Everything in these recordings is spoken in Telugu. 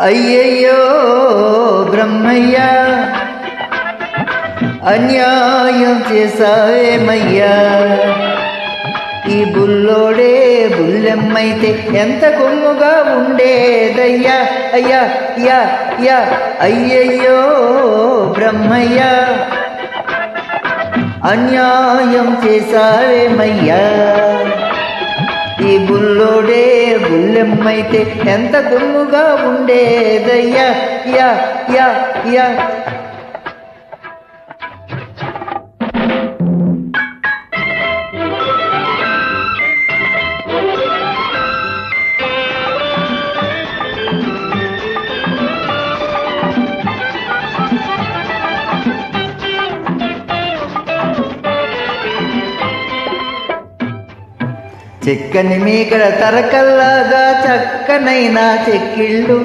అయ్యయ్యో బ్రహ్మయ్య, అన్యాయం చేసావేమయ్యా. ఈ బుల్లోడే బుల్లెమ్మైతే ఎంత కొమ్ముగా ఉండేదయ్యా. అయ్యా యా యా అయ్యయ్యో బ్రహ్మయ్య, అన్యాయం చేసావేమయ్యా. ఈ బుల్లోడే బుల్లెమ్మైతే ఎంత కొమ్ముగా ఉండేదయ్యా. యా యా యా చిక్కని మీగడ తరకల్లాగా చక్కనైనా చెక్కిళ్ళు,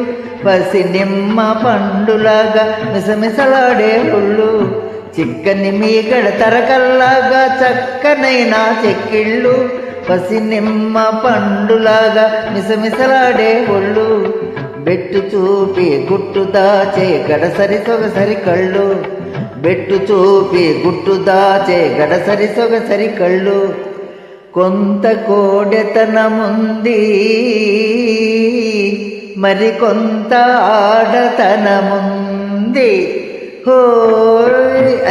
పసి నిమ్మ పండులాగా మిసమిసలాడే ఒళ్ళు. చిక్కని మీగడ తరకల్లాగా చక్కనైనా చెక్కిళ్ళు, పసి నిమ్మ పండులాగా మిసమిసలాడే ఒళ్ళు. బెట్టు చూపి గుట్టు దాచే గడసరి సొగసరి కళ్ళు, బెట్టు చూపి గుట్టు దాచే గడసరి సొగసరి కళ్ళు. కొంత కోడెతనముంది, మరి కొంత ఆడతనముంది. హో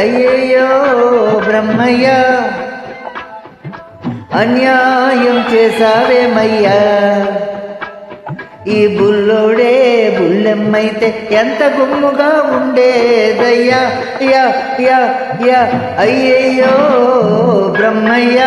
అయ్యయ్యో బ్రహ్మయ్య, అన్యాయం చేసావేమయ్యా. ఈ బుల్లోడే బుల్లెమ్మైతే ఎంత గుమ్ముగా ఉండేదయ్యా. యా యా యా అయ్యయ్యో బ్రహ్మయ్య.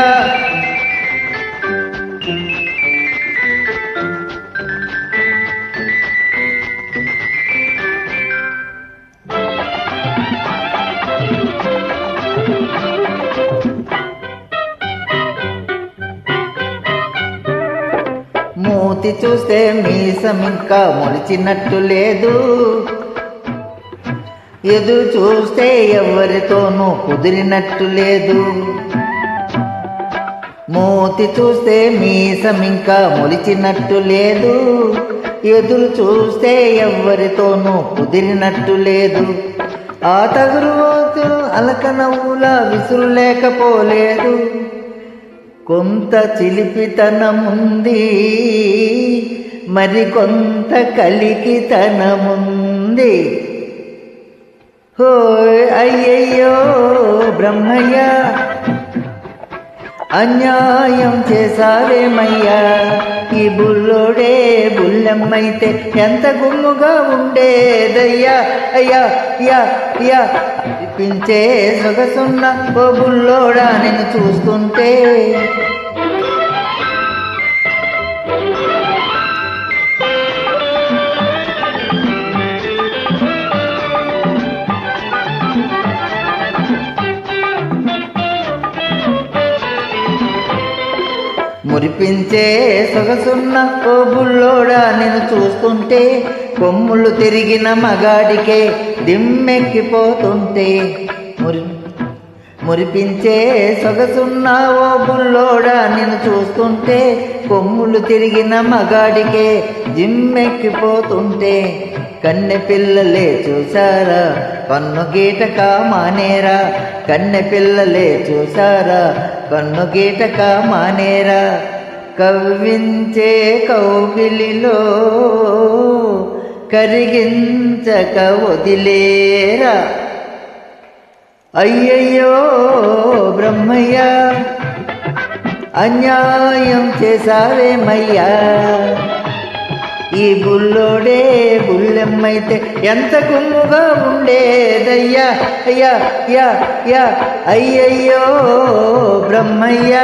మూతి చూస్తే మీసం ఇంకా మొలిచినట్టు లేదు, ఎదురు చూస్తే ఎవరితోనూ కుదిరినట్టు లేదు. మూతి చూస్తే మీసం ఇంకా మొలిచినట్టు లేదు, ఎదురు చూస్తే ఎవరితోనూ కుదిరినట్టు లేదు. ఆ తగురు అలక నవ్వులా విసురు లేకపోలేదు, కొంత చిలిపితనముంది, మరి కొంత కలికితనముంది. హో అయ్యయ్యో బ్రహ్మయ్య, అన్యాయం చేసావేమయ్యా. ఈ బుల్లోడే బుల్లెమ్మైతే ఎంత గుమ్ముగా ఉండేదయ్యా. అయ్యా యా యా పించే సొగసున్న ఓ బుల్లోడా నేను చూస్తుంటే. మురిపించే సొగసున్న ఓ బుల్లోడా నేను చూస్తుంటే, కొమ్ములు తిరిగిన మగాడికే దిమ్మెక్కిపోతుంటే. మురిపించే సొగసున్న ఓ బుల్లోడా నేను చూస్తుంటే, కొమ్ములు తిరిగిన మగాడికే జిమ్మెక్కిపోతుంటే. కన్నె పిల్లలే చూసారా కన్ను గీటక మానేరా, కన్నె పిల్లలే చూసారా కన్ను గీటక మానేరా. కవ్వించే కౌగిలిలో కరిగించక వదిలేరా. అయ్యయ్యో బ్రహ్మయ్య, అన్యాయం చేసావేమయ్యా. ఈ బుల్లోడే బుల్లెమ్మైతే ఎంత గుమ్ముగా ఉండేదయ్యా. అయ్యా యా యా అయ్యయ్యో బ్రహ్మయ్య.